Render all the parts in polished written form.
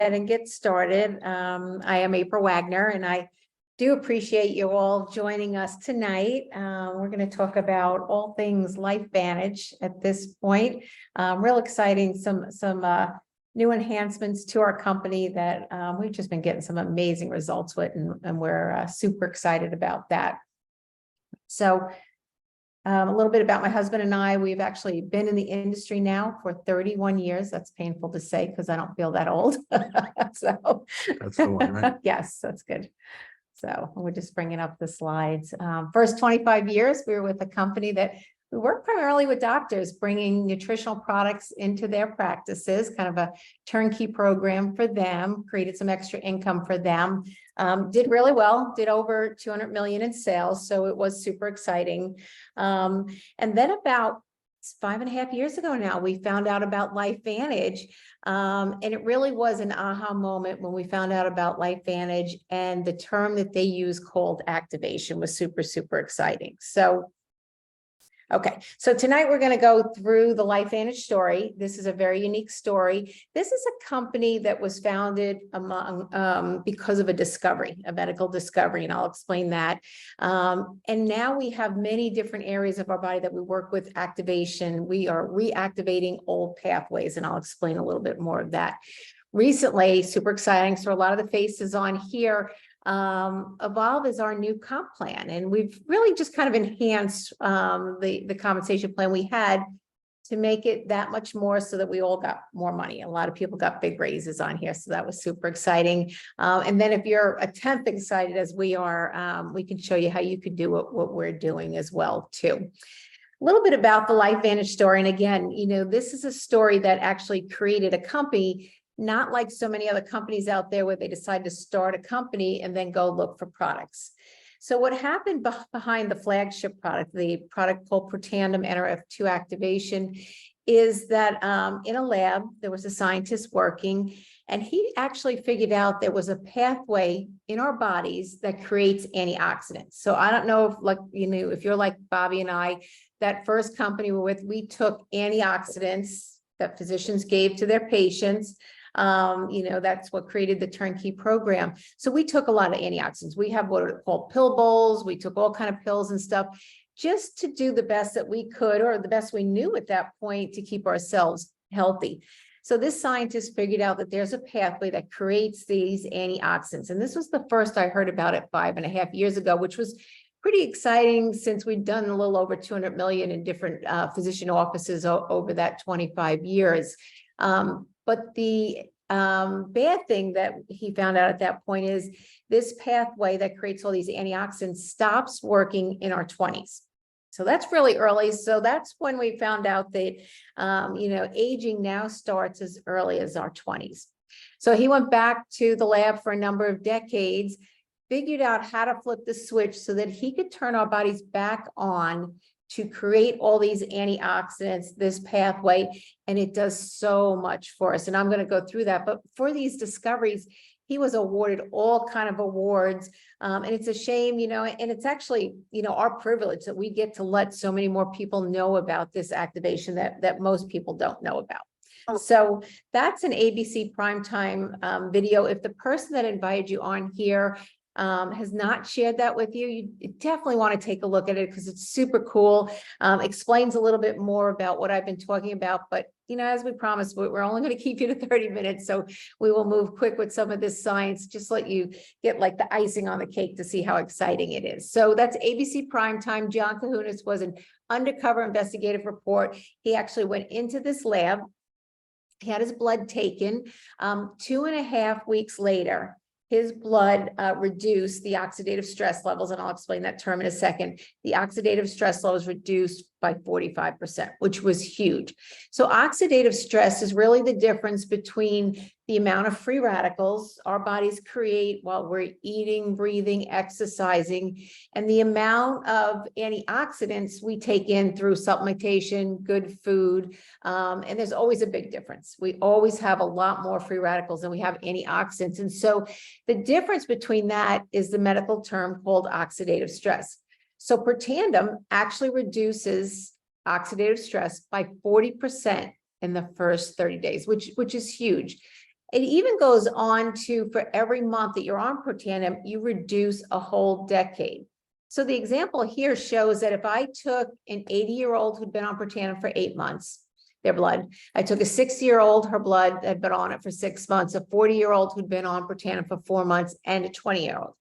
and get started. I am April Wagner, and I do appreciate you all joining us tonight. We're going to talk about all things LifeVantage at this point. Real exciting, some new enhancements to our company that we've just been getting some amazing results with, and we're super excited about that. So a little bit about my husband and I. We've actually been in the industry now for 31 years. That's painful to say because I don't feel that old. So That's the one, right? Yes, that's good. So we're just bringing up the slides. First 25 years, we were with a company that we work primarily with doctors, bringing nutritional products into their practices, kind of a turnkey program for them, created some extra income for them. Did really well, did over 200 million in sales. So it was super exciting. And then about 5.5 years ago now, we found out about LifeVantage. And it really was an aha moment when we found out about LifeVantage, and the term that they use, cold activation, was super, super exciting. So okay, so tonight we're going to go through the LifeVantage story. This is a very unique story. This is a company that was founded because of a discovery, a medical discovery, and I'll explain that. And now we have many different areas of our body that we work with activation. We are reactivating old pathways, and I'll explain a little bit more of that. Recently, super exciting. So a lot of the faces on here, Evolve is our new comp plan, and we've really just kind of enhanced the compensation plan we had to make it that much more so that we all got more money. A lot of people got big raises on here, so that was super exciting. And then if you're a tenth excited as we are, we can show you how you could do what we're doing as well too. A little bit about the LifeVantage story, and again, you know, this is a story that actually created a company. Not like so many other companies out there where they decide to start a company and then go look for products. So what happened behind the flagship product, the product called Protandim NRF2 activation, is that in a lab, there was a scientist working, and he actually figured out there was a pathway in our bodies that creates antioxidants. So I don't know if, like, you know, if you're like Bobby and I, that first company we're with, we took antioxidants that physicians gave to their patients. You know, that's what created the turnkey program. So we took a lot of antioxidants. We have what are called pill bowls. We took all kind of pills and stuff just to do the best that we could, or the best we knew at that point, to keep ourselves healthy. So this scientist figured out that there's a pathway that creates these antioxidants. And this was the first I heard about it 5.5 years ago, which was pretty exciting since we'd done a little over 200 million in different physician offices over that 25 years. But the bad thing that he found out at that point is this pathway that creates all these antioxidants stops working in our 20s. So that's really early. So that's when we found out that, you know, aging now starts as early as our 20s. So he went back to the lab for a number of decades, figured out how to flip the switch so that he could turn our bodies back on to create all these antioxidants, this pathway, and it does so much for us. And I'm going to go through that. But for these discoveries, he was awarded all kind of awards. And it's a shame, you know, and it's actually, you know, our privilege that we get to let so many more people know about this activation that most people don't know about. So that's an ABC primetime video. If the person that invited you on here has not shared that with you, you definitely want to take a look at it because it's super cool. Explains a little bit more about what I've been talking about. But, you know, as we promised, we're only going to keep you to 30 minutes. So we will move quick with some of this science, just let you get like the icing on the cake to see how exciting it is. So that's ABC Primetime. John Kahunas was an undercover investigative report. He actually went into this lab. He had his blood taken. 2.5 weeks later, his blood reduced the oxidative stress levels, and I'll explain that term in a second. The oxidative stress levels reduced by 45%, which was huge. So oxidative stress is really the difference between the amount of free radicals our bodies create while we're eating, breathing, exercising, and the amount of antioxidants we take in through supplementation, good food. And there's always a big difference. We always have a lot more free radicals than we have antioxidants. And so the difference between that is the medical term called oxidative stress. So Protandim actually reduces oxidative stress by 40% in the first 30 days, which is huge. It even goes on to, for every month that you're on Protandim, you reduce a whole decade. So the example here shows that if I took an 80-year-old who'd been on Protandim for 8 months, their blood, I took a 60-year-old, her blood had been on it for 6 months, a 40-year-old who'd been on Protandim for 4 months, and a 20-year-old,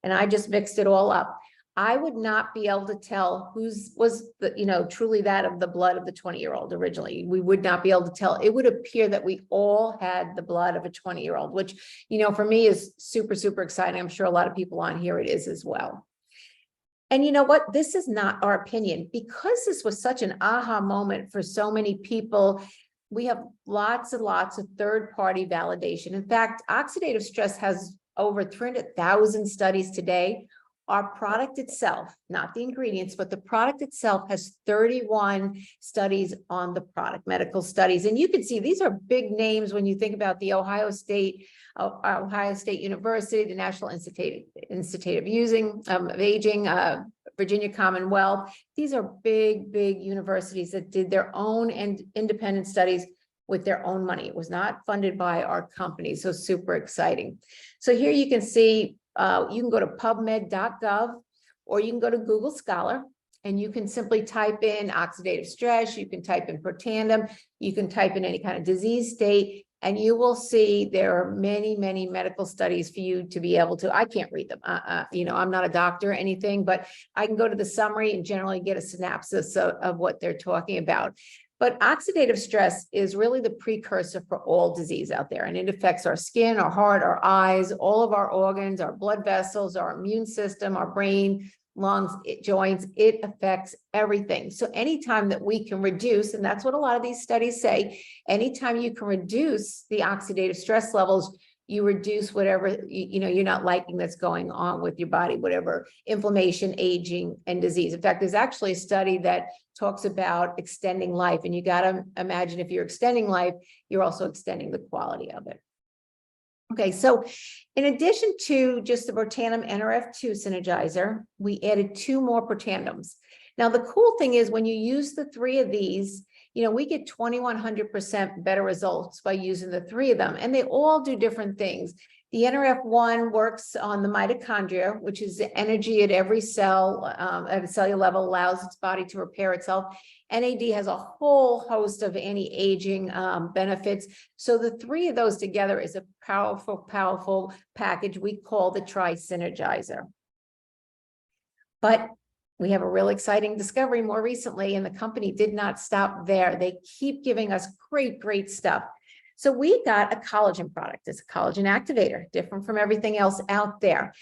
and I just mixed it all up, I would not be able to tell whose was the, truly that of the blood of the 20-year-old originally. We would not be able to tell. It would appear that we all had the blood of a 20-year-old, which, for me is super, super exciting. I'm sure a lot of people on here it is as well. And you know what? This is not our opinion. Because this was such an aha moment for so many people, we have lots and lots of third-party validation. In fact, oxidative stress has over 300,000 studies today. Our product itself, not the ingredients, but the product itself has 31 studies on the product, medical studies. And you can see these are big names when you think about the Ohio State University, the National Institute of Aging, Virginia Commonwealth. These are big, big universities that did their own and independent studies with their own money. It was not funded by our company, so super exciting. So here you can see, you can go to pubmed.gov, or you can go to Google Scholar, and you can simply type in oxidative stress. You can type in Protandim, you can type in any kind of disease state, and you will see there are many, many medical studies for you to be able to, I can't read them, I'm not a doctor or anything, but I can go to the summary and generally get a synopsis of what they're talking about. But oxidative stress is really the precursor for all disease out there, and it affects our skin, our heart, our eyes, all of our organs, our blood vessels, our immune system, our brain, lungs, joints. It affects everything. So anytime that we can reduce, and that's what a lot of these studies say, anytime you can reduce the oxidative stress levels, you reduce whatever, you're not liking that's going on with your body, whatever inflammation, aging, and disease. In fact, there's actually a study that talks about extending life. And you got to imagine if you're extending life, you're also extending the quality of it. Okay, so in addition to just the Protandim NRF2 synergizer, we added 2 more Protandims. Now, the cool thing is when you use the 3 of these, we get 2,100% better results by using the 3 of them, and they all do different things. The NRF1 works on the mitochondria, which is the energy at every cell at a cellular level, allows its body to repair itself. NAD has a whole host of anti-aging benefits. So the 3 of those together is a powerful, powerful package we call the Tri-Synergizer. But we have a really exciting discovery more recently, and the company did not stop there. They keep giving us great, great stuff. So we got a collagen product. It's a collagen activator, different from everything else out there.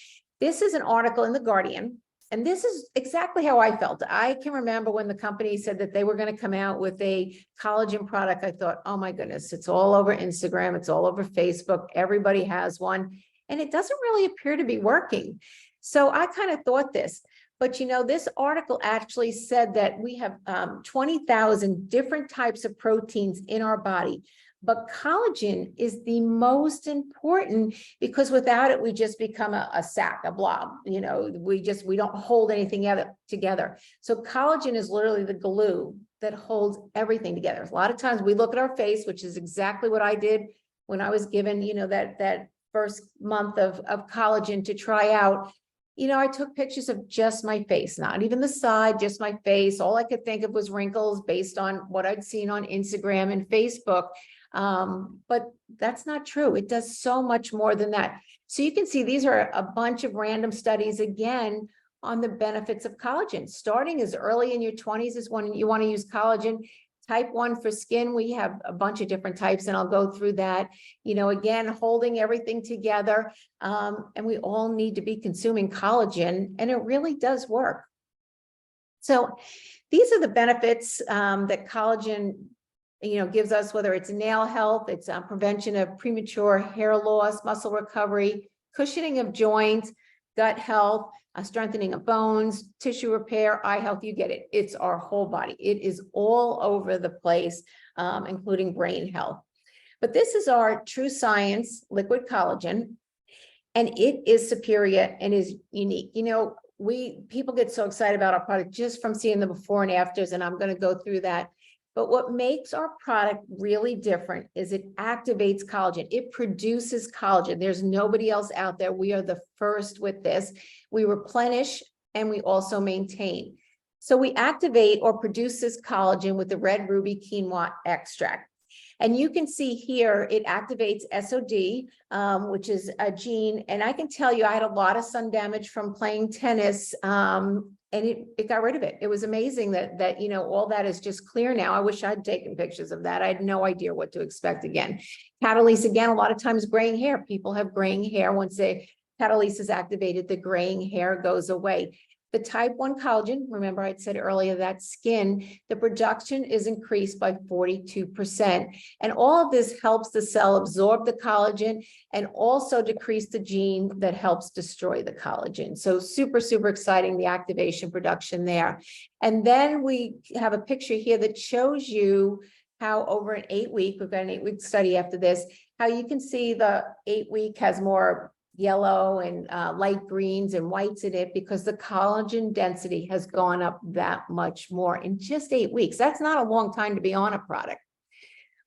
This is an article in The Guardian, and this is exactly how I felt. I can remember when the company said that they were going to come out with a collagen product. I thought, oh my goodness, it's all over Instagram. It's all over Facebook. Everybody has one, and it doesn't really appear to be working. So I kind of thought this. But this article actually said that we have 20,000 different types of proteins in our body. But collagen is the most important, because without it, we just become a sack, a blob. We don't hold anything together. So collagen is literally the glue that holds everything together. A lot of times we look at our face, which is exactly what I did when I was given, that first month of collagen to try out. I took pictures of just my face, not even the side, just my face. All I could think of was wrinkles based on what I'd seen on Instagram and Facebook. But that's not true. It does so much more than that. So you can see these are a bunch of random studies, again, on the benefits of collagen. Starting as early in your 20s is when you want to use collagen. Type 1 for skin, we have a bunch of different types, and I'll go through that. Again, holding everything together, and we all need to be consuming collagen, and it really does work. So these are the benefits that collagen gives us, whether it's nail health, it's prevention of premature hair loss, muscle recovery, cushioning of joints, gut health, strengthening of bones, tissue repair, eye health. You get it. It's our whole body. It is all over the place, including brain health. But this is our True Science liquid collagen, and it is superior and is unique. People get so excited about our product just from seeing the before and afters, and I'm going to go through that. But what makes our product really different is it activates collagen. It produces collagen. There's nobody else out there. We are the first with this. We replenish and we also maintain. So we activate or produce this collagen with the red ruby quinoa extract. And you can see here, it activates SOD, which is a gene. And I can tell you, I had a lot of sun damage from playing tennis, and it got rid of it. It was amazing that, you know, all that is just clear now. I wish I'd taken pictures of that. I had no idea what to expect again. Catalase, again, a lot of times graying hair. People have graying hair. Once catalase is activated, the graying hair goes away. The type 1 collagen, remember I said earlier that skin, the production is increased by 42%. And all of this helps the cell absorb the collagen and also decrease the gene that helps destroy the collagen. So super, super exciting, the activation production there. And then we have a picture here that shows you how over an 8-week, we've got an 8-week study after this, how you can see the 8-week has more yellow and light greens and whites in it because the collagen density has gone up that much more in just 8 weeks. That's not a long time to be on a product.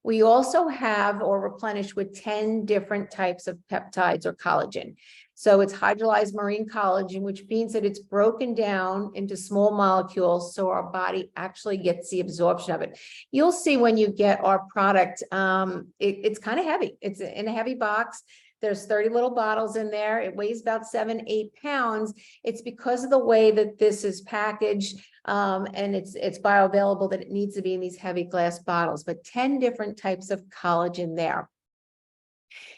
We also have or replenish with 10 different types of peptides or collagen. So it's hydrolyzed marine collagen, which means that it's broken down into small molecules so our body actually gets the absorption of it. You'll see when you get our product, it's kind of heavy. It's in a heavy box. There's 30 little bottles in there. It weighs about 7-8 pounds. It's because of the way that this is packaged, and it's bioavailable that it needs to be in these heavy glass bottles, but 10 different types of collagen there.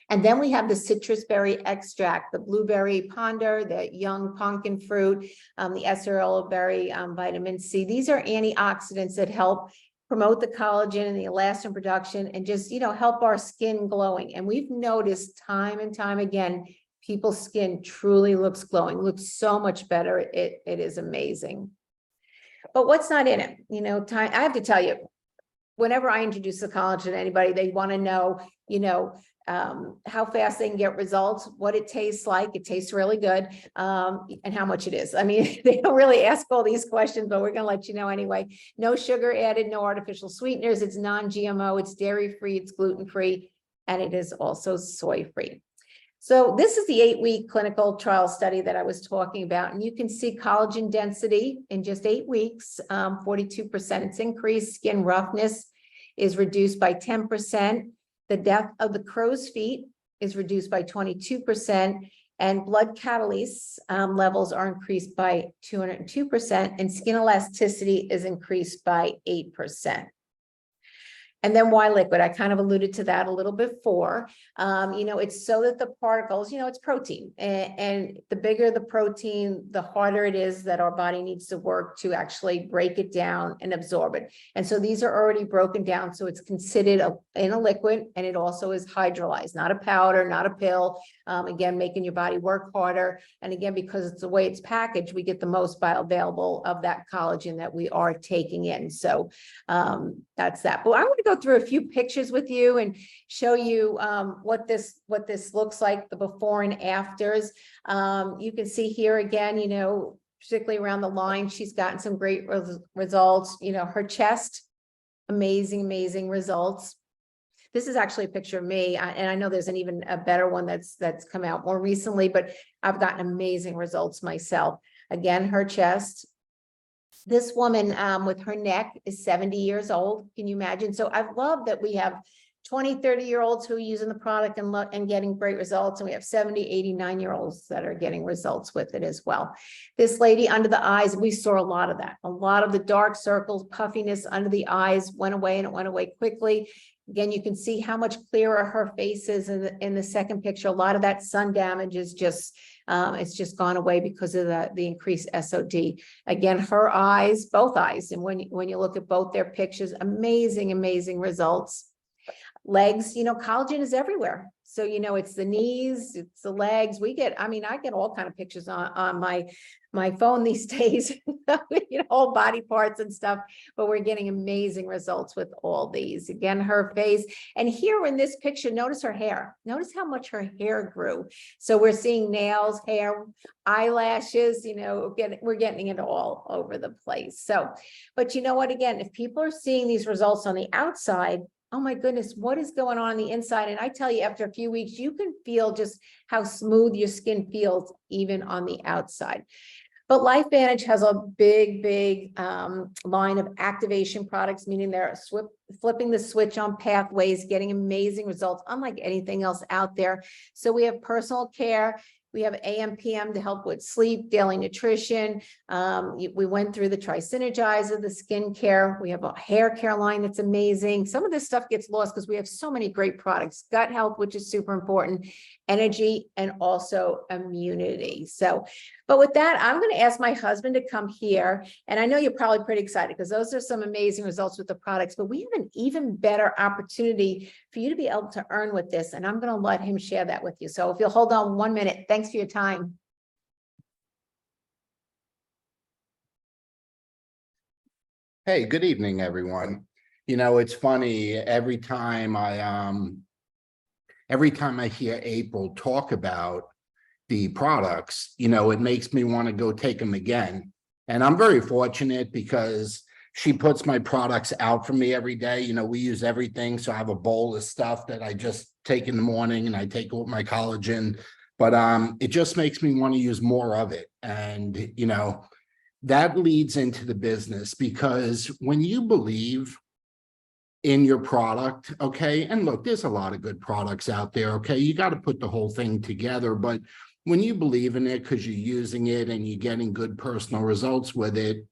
And then we have the citrus berry extract, the blueberry ponder, the young pumpkin fruit, the acerola berry, vitamin C. These are antioxidants that help promote the collagen and the elastin production and just, you know, help our skin glowing. And we've noticed time and time again, people's skin truly looks glowing, looks so much better. It is amazing. But what's not in it? You know, I have to tell you, whenever I introduce the collagen to anybody, they want to know, you know, how fast they can get results, what it tastes like. It tastes really good, and how much it is. I mean, they don't really ask all these questions, but we're going to let you know anyway. No sugar added, no artificial sweeteners. It's non-GMO, it's dairy-free, it's gluten-free, and it is also soy-free. So this is the 8-week clinical trial study that I was talking about. And you can see collagen density in just 8 weeks, 42% it's increased. Skin roughness is reduced by 10%. The death of the crow's feet is reduced by 22%, and blood catalase levels are increased by 202%, and skin elasticity is increased by 8%. And then why liquid? I kind of alluded to that a little before. You know, it's so that the particles, you know, it's protein, and the bigger the protein, the harder it is that our body needs to work to actually break it down and absorb it. And so these are already broken down. So it's considered in a liquid, and it also is hydrolyzed, not a powder, not a pill. Again, making your body work harder. And again, because it's the way it's packaged, we get the most bioavailable of that collagen that we are taking in. So that's that. But I want to go through a few pictures with you and show you what this looks like, the before and afters. You can see here again, you know, particularly around the line, she's gotten some great results. You know, her chest, amazing results. This is actually a picture of me, and I know there's an even a better one that's come out more recently, but I've gotten amazing results myself. Again, her chest. This woman with her neck is 70 years old. Can you imagine? So I've loved that we have 20, 30-year-olds who are using the product and getting great results. And we have 70, 89-year-olds that are getting results with it as well. This lady under the eyes, we saw a lot of that. A lot of the dark circles, puffiness under the eyes went away, and it went away quickly. Again, you can see how much clearer her face is in the second picture. A lot of that sun damage is just, it's just gone away because of the increased SOD. Again, her eyes, both eyes. And when you look at both their pictures, amazing results. Legs, you know, collagen is everywhere. So, it's the knees, it's the legs. I get all kind of pictures on my phone these days, all body parts and stuff, but we're getting amazing results with all these. Again, her face. And here in this picture, notice her hair. Notice how much her hair grew. So we're seeing nails, hair, eyelashes, we're getting it all over the place. So, but you know what, again, if people are seeing these results on the outside, oh my goodness, what is going on the inside? And I tell you, after a few weeks, you can feel just how smooth your skin feels even on the outside. But LifeVantage has a big line of activation products, meaning they're flipping the switch on pathways, getting amazing results, unlike anything else out there. So we have personal care. We have AM, PM to help with sleep, daily nutrition. We went through the Tri-Synergizer, the skincare. We have a hair care line that's amazing. Some of this stuff gets lost because we have so many great products. Gut health, which is super important, energy, and also immunity. So, but with that, I'm going to ask my husband to come here. And I know you're probably pretty excited because those are some amazing results with the products, but we have an even better opportunity for you to be able to earn with this. And I'm going to let him share that with you. So if you'll hold on 1 minute, thanks for your time. Hey, good evening, everyone. It's funny, every time I hear April talk about the products, it makes me want to go take them again. And I'm very fortunate because she puts my products out for me every day. We use everything. So I have a bowl of stuff that I just take in the morning and I take with my collagen. But it just makes me want to use more of it. And, that leads into the business, because when you believe in your product, okay, and look, there's a lot of good products out there, okay, you got to put the whole thing together. But when you believe in it because you're using it and you're getting good personal results with it,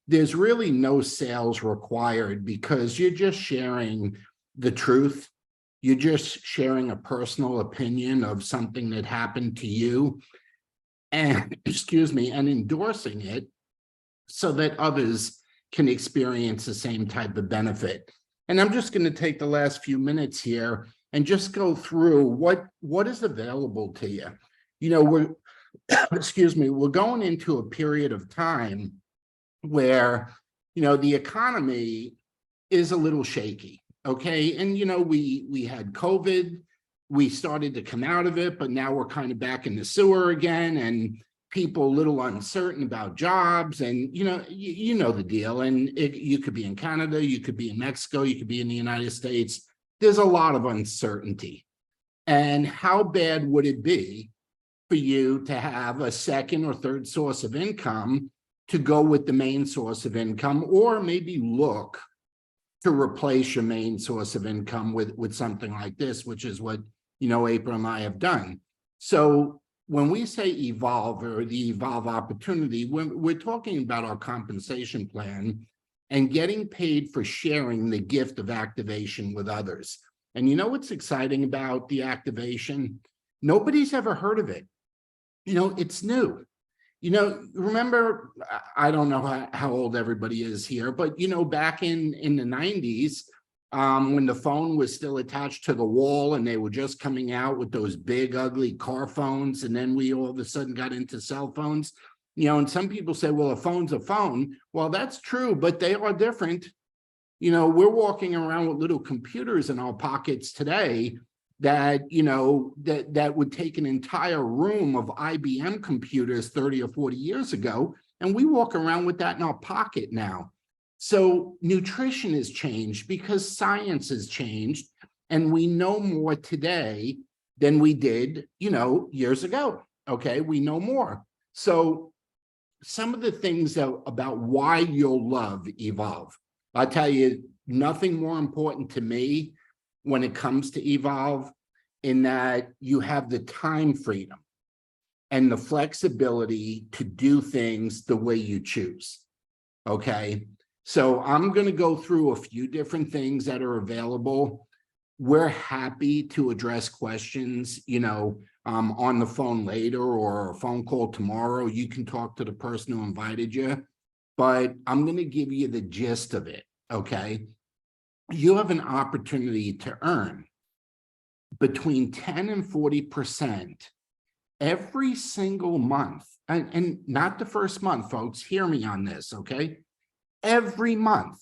there's really no sales required, because you're just sharing the truth. You're just sharing a personal opinion of something that happened to you, and and endorsing it so that others can experience the same type of benefit. And I'm just going to take the last few minutes here and just go through what is available to you. We're we're going into a period of time where, the economy is a little shaky. Okay. And, we had COVID, we started to come out of it, but now we're kind of back in the sewer again, and people a little uncertain about jobs, and, you know the deal. And you could be in Canada, you could be in Mexico, you could be in the United States. There's a lot of uncertainty. And how bad would it be for you to have a second or third source of income to go with the main source of income, or maybe look to replace your main source of income with something like this, which is what, April and I have done. So when we say evolve, or the evolve opportunity, we're talking about our compensation plan and getting paid for sharing the gift of activation with others. And what's exciting about the activation? Nobody's ever heard of it. It's new. Remember, I don't know how old everybody is here, but, back in the 90s, when the phone was still attached to the wall and they were just coming out with those big, ugly car phones, and then we all of a sudden got into cell phones, and some people say, well, a phone's a phone. Well, that's true, but they are different. We're walking around with little computers in our pockets today that, that would take an entire room of IBM computers 30 or 40 years ago. And we walk around with that in our pocket now. So nutrition has changed because science has changed, and we know more today than we did, years ago. Okay, we know more. So some of the things about why you'll love Evolve, I'll tell you, nothing more important to me when it comes to Evolve, in that you have the time freedom and the flexibility to do things the way you choose. Okay. So I'm going to go through a few different things that are available. We're happy to address questions, on the phone later, or a phone call tomorrow. You can talk to the person who invited you, but I'm going to give you the gist of it. Okay. You have an opportunity to earn between 10 and 40% every single month. And not the first month, folks, hear me on this, okay? Every month.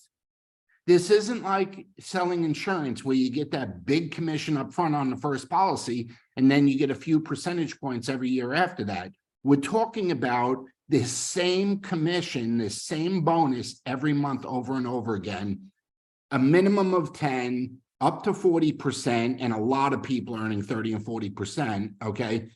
This isn't like selling insurance where you get that big commission up front on the first policy, and then you get a few percentage points every year after that. We're talking about this same commission, this same bonus every month over and over again, a minimum of 10, up to 40%, and a lot of people earning 30 and 40%, okay?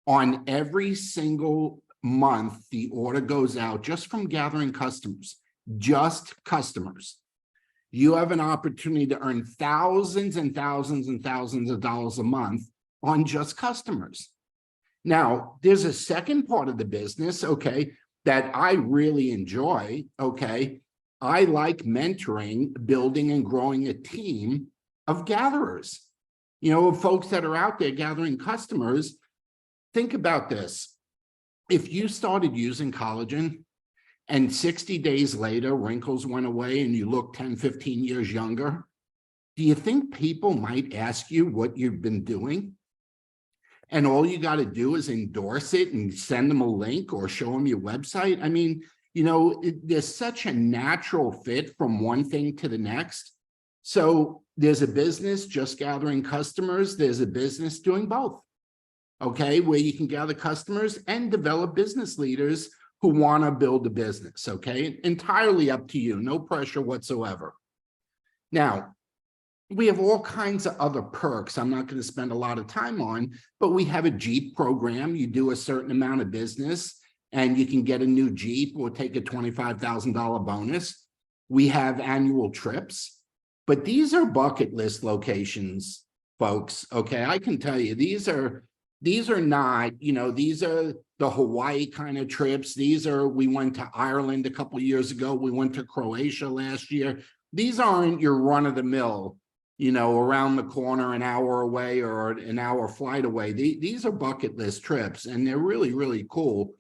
On every single month, the order goes out just from gathering customers, just customers. You have an opportunity to earn thousands and thousands and thousands of dollars a month on just customers. Now, there's a second part of the business, okay, that I really enjoy, okay? I like mentoring, building and growing a team of gatherers, you know, of folks that are out there gathering customers. Think about this. If you started using collagen and 60 days later, wrinkles went away and you look 10, 15 years younger, do you think people might ask you what you've been doing? And all you got to do is endorse it and send them a link or show them your website. I mean, you know, there's such a natural fit from one thing to the next. So there's a business just gathering customers. There's a business doing both, okay, where you can gather customers and develop business leaders who want to build a business, okay? Entirely up to you, no pressure whatsoever. Now, we have all kinds of other perks I'm not going to spend a lot of time on, but we have a Jeep program. You do a certain amount of business and you can get a new Jeep or take a $25,000 bonus. We have annual trips, but these are bucket list locations, folks, okay? I can tell you, these are not, you know, these are the Hawaii kind of trips. These are, we went to Ireland a couple of years ago. We went to Croatia last year. These aren't your run of the mill, you know, around the corner, an hour away or an hour flight away. These are bucket list trips and they're really, really cool.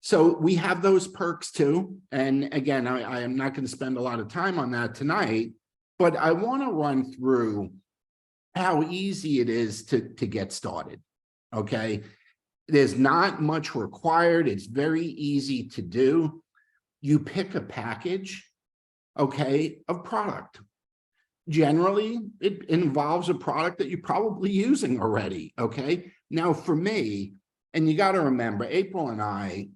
So we have those perks too. And again, I am not going to spend a lot of time on that tonight, but I want to run through how easy it is to get started, okay? There's not much required. It's very easy to do. You pick a package, okay, of product. Generally, it involves a product that you're probably using already, okay? Now, for me, and you got to remember, April and I,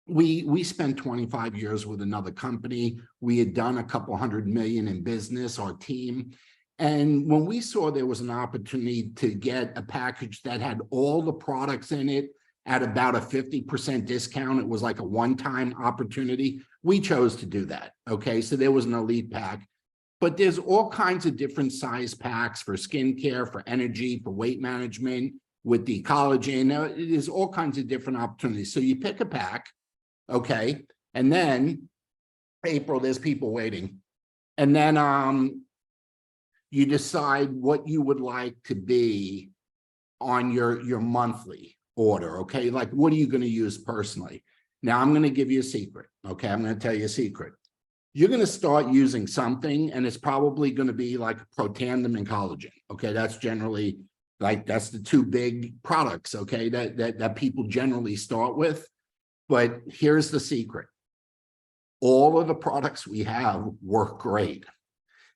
we spent 25 years with another company. We had done a couple $100 million in business, our team. And when we saw there was an opportunity to get a package that had all the products in it at about a 50% discount, it was like a one-time opportunity, we chose to do that, okay? So there was an elite pack, but there's all kinds of different size packs for skincare, for energy, for weight management, with the collagen. There's all kinds of different opportunities. So you pick a pack, okay? And then, April, there's people waiting. And then, you decide what you would like to be on your monthly order, okay? Like, what are you going to use personally? Now, I'm going to give you a secret, okay? I'm going to tell you a secret. You're going to start using something, and it's probably going to be like Protandim and collagen, okay? That's generally, like, that's the two big products, okay, that people generally start with. But here's the secret. All of the products we have work great.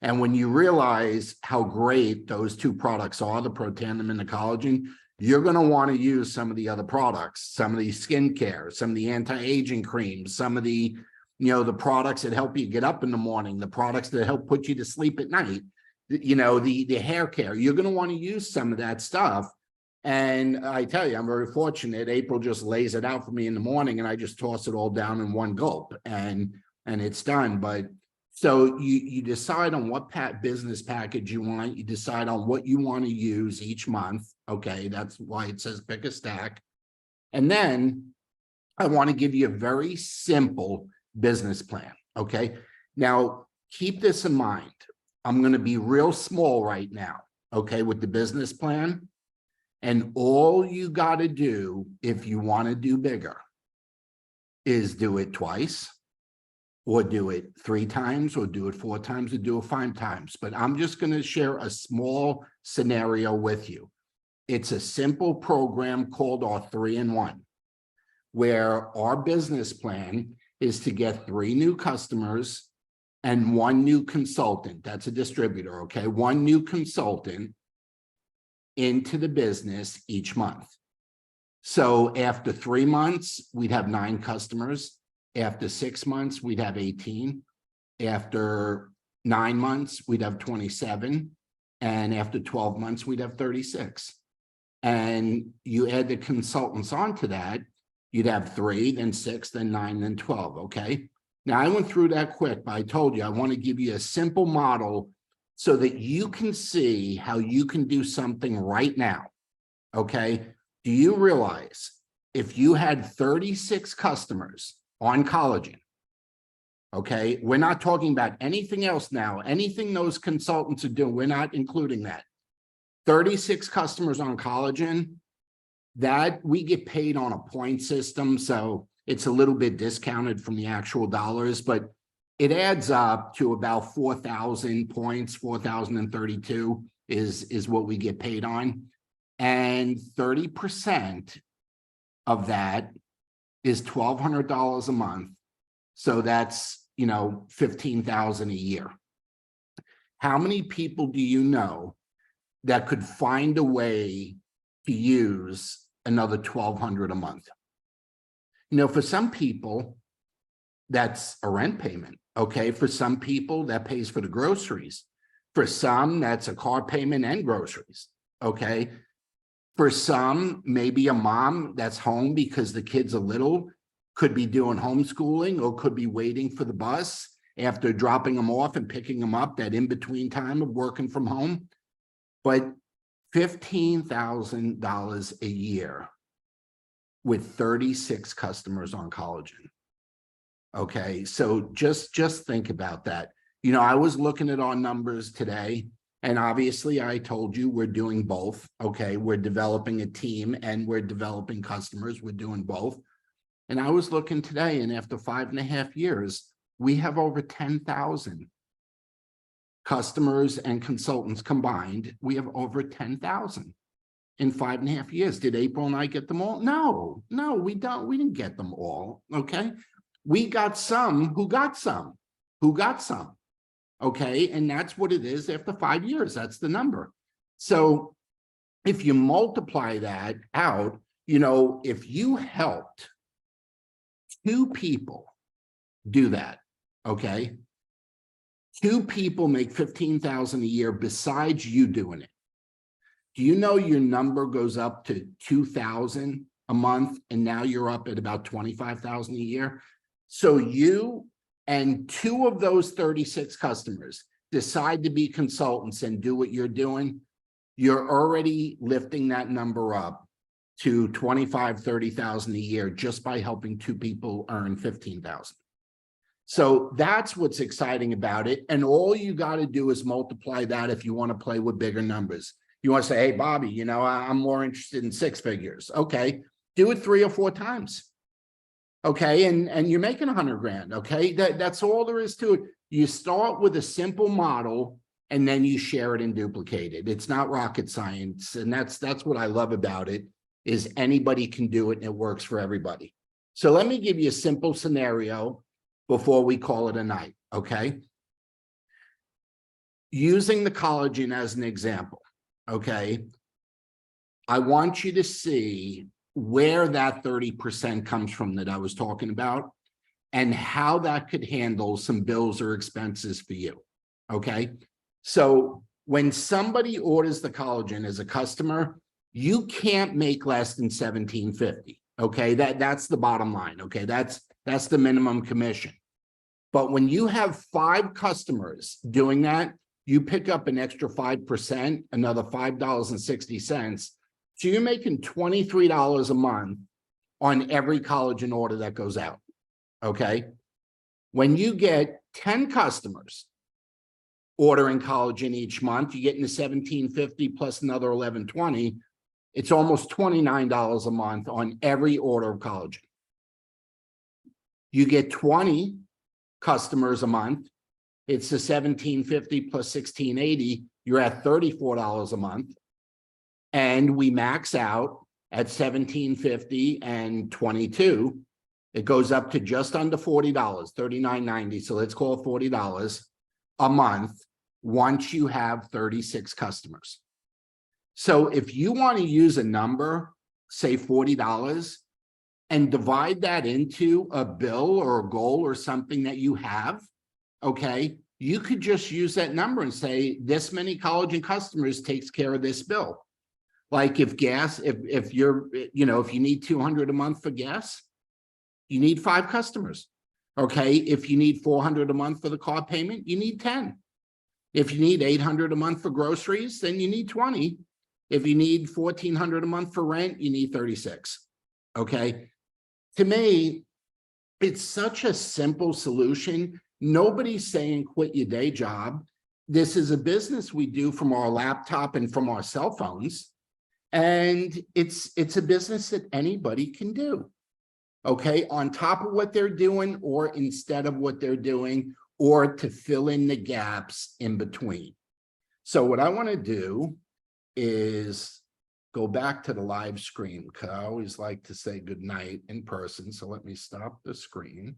And when you realize how great those two products are, the Protandim and the collagen, you're going to want to use some of the other products, some of the skincare, some of the anti-aging creams, some of the, you know, the products that help you get up in the morning, the products that help put you to sleep at night, you know, the hair care. You're going to want to use some of that stuff. And I tell you, I'm very fortunate. April just lays it out for me in the morning and I just toss it all down in one gulp and it's done. But so you decide on what business package you want. You decide on what you want to use each month. Okay, that's why it says pick a stack. And then I want to give you a very simple business plan. Okay, now keep this in mind. I'm going to be real small right now, okay, with the business plan. And all you got to do if you want to do bigger is do it twice or do it 3 times, or do it 4 times, or do it 5 times. But I'm just going to share a small scenario with you. It's a simple program called our 3-in-1, where our business plan is to get 3 new customers and 1 new consultant. That's a distributor, okay? 1 new consultant into the business each month. So after 3 months, we'd have 9 customers. After 6 months, we'd have 18. After 9 months, we'd have 27. And after 12 months, we'd have 36. And you add the consultants onto that, you'd have 3, then 6, then 9, then 12, okay? Now, I went through that quick, but I told you I want to give you a simple model so that you can see how you can do something right now, okay? Do you realize if you had 36 customers on Collagen, okay, we're not talking about anything else now, anything those consultants are doing, we're not including that. 36 customers on Collagen, that we get paid on a point system, so it's a little bit discounted from the actual dollars, but it adds up to about 4,000 points. 4,032 is what we get paid on. And 30% of that is $1,200 a month. So that's, you know, 15,000 a year. How many people do you know that could find a way to use another 1,200 a month? You know, for some people, that's a rent payment. Okay. For some people, that pays for the groceries. For some, that's a car payment and groceries. Okay. For some, maybe a mom that's home because the kids are little, could be doing homeschooling or could be waiting for the bus after dropping them off and picking them up, that in-between time of working from home. But $15,000 a year with 36 customers on Collagen. Okay, so just think about that. You know, I was looking at our numbers today, and obviously I told you we're doing both. Okay, we're developing a team and we're developing customers. We're doing both. And I was looking today, and after 5.5 years, we have over 10,000 customers and consultants combined. We have over 10,000 in 5.5 years. Did April and I get them all? No, we don't. We didn't get them all. Okay. We got some who got some. Okay. And that's what it is after 5 years. That's the number. So if you multiply that out, you know, if you helped 2 people do that, okay, 2 people make 15,000 a year besides you doing it. Do you know your number goes up to 2,000 a month, and now you're up at about 25,000 a year? So you and 2 of those 36 customers decide to be consultants and do what you're doing, you're already lifting that number up to 25, 30,000 a year just by helping 2 people earn 15,000. So that's what's exciting about it. And all you got to do is multiply that if you want to play with bigger numbers. You want to say, hey, Bobby, you know, I'm more interested in 6 figures. Okay, do it 3 or 4 times. Okay, and you're making 100 grand. Okay, that's all there is to it. You start with a simple model and then you share it and duplicate it. It's not rocket science. And that's what I love about it, is anybody can do it and it works for everybody. So let me give you a simple scenario before we call it a night. Okay, using the collagen as an example. Okay, I want you to see where that 30% comes from that I was talking about and how that could handle some bills or expenses for you. Okay, so when somebody orders the collagen as a customer, you can't make less than $17.50. Okay, that's the bottom line. Okay, that's the minimum commission. But when you have 5 customers doing that, you pick up an extra 5%, another $5.60. So you're making $23 a month on every collagen order that goes out. Okay. When you get 10 customers ordering collagen each month, you get into $17.50 plus another $11.20. It's almost $29 a month on every order of collagen. You get 20 customers a month. It's the $17.50 plus $16.80. You're at $34 a month. And we max out at $17.50 and $22. It goes up to just under $40, $39.90. So let's call it $40 a month once you have 36 customers. So if you want to use a number, say $40, and divide that into a bill or a goal or something that you have, okay, you could just use that number and say this many collagen customers takes care of this bill. Like if gas, if you're, you know, if you need 200 a month for gas, you need 5 customers. Okay, if you need 400 a month for the car payment, you need 10. If you need 800 a month for groceries, then you need 20. If you need 1,400 a month for rent, you need 36. Okay, to me, it's such a simple solution. Nobody's saying quit your day job. This is a business we do from our laptop and from our cell phones. And it's a business that anybody can do. Okay, on top of what they're doing or instead of what they're doing, or to fill in the gaps in between. So what I want to do is go back to the live screen, because I always like to say good night in person. So let me stop the screen.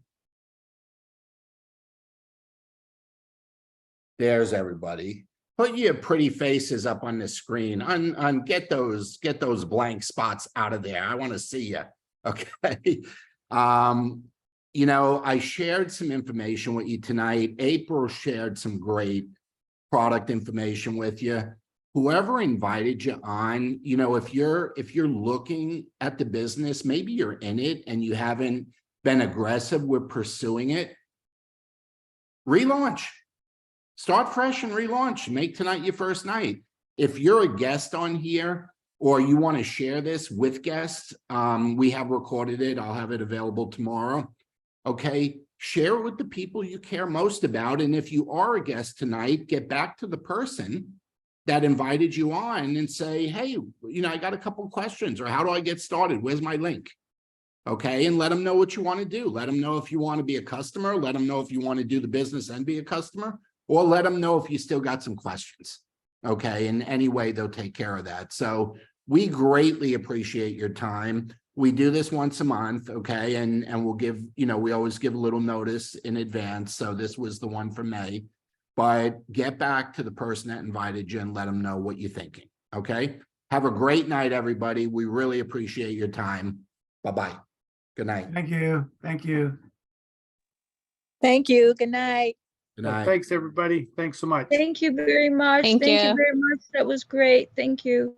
There's everybody. Put your pretty faces up on the screen. Get those blank spots out of there. I want to see you. Okay. You know, I shared some information with you tonight. April shared some great product information with you. Whoever invited you on, you know, if you're looking at the business, maybe you're in it and you haven't been aggressive with pursuing it, relaunch. Start fresh and relaunch. Make tonight your first night. If you're a guest on here or you want to share this with guests, we have recorded it. I'll have it available tomorrow. Okay, share it with the people you care most about. And if you are a guest tonight, get back to the person that invited you on and say, hey, you know, I got a couple of questions, or how do I get started? Where's my link? Okay, and let them know what you want to do. Let them know if you want to be a customer. Let them know if you want to do the business and be a customer, or let them know if you still got some questions. Okay, in any way, they'll take care of that. So we greatly appreciate your time. We do this once a month, okay, and we'll give, you know, we always give a little notice in advance. So this was the one for May, but get back to the person that invited you and let them know what you're thinking, okay? Have a great night, everybody. We really appreciate your time. Bye-bye. Good night. Thank you. Thank you. Thank you. Good night. Good night. Thanks, everybody. Thanks so much. Thank you very much. Thank Thank you you. very much. That was great. Thank you.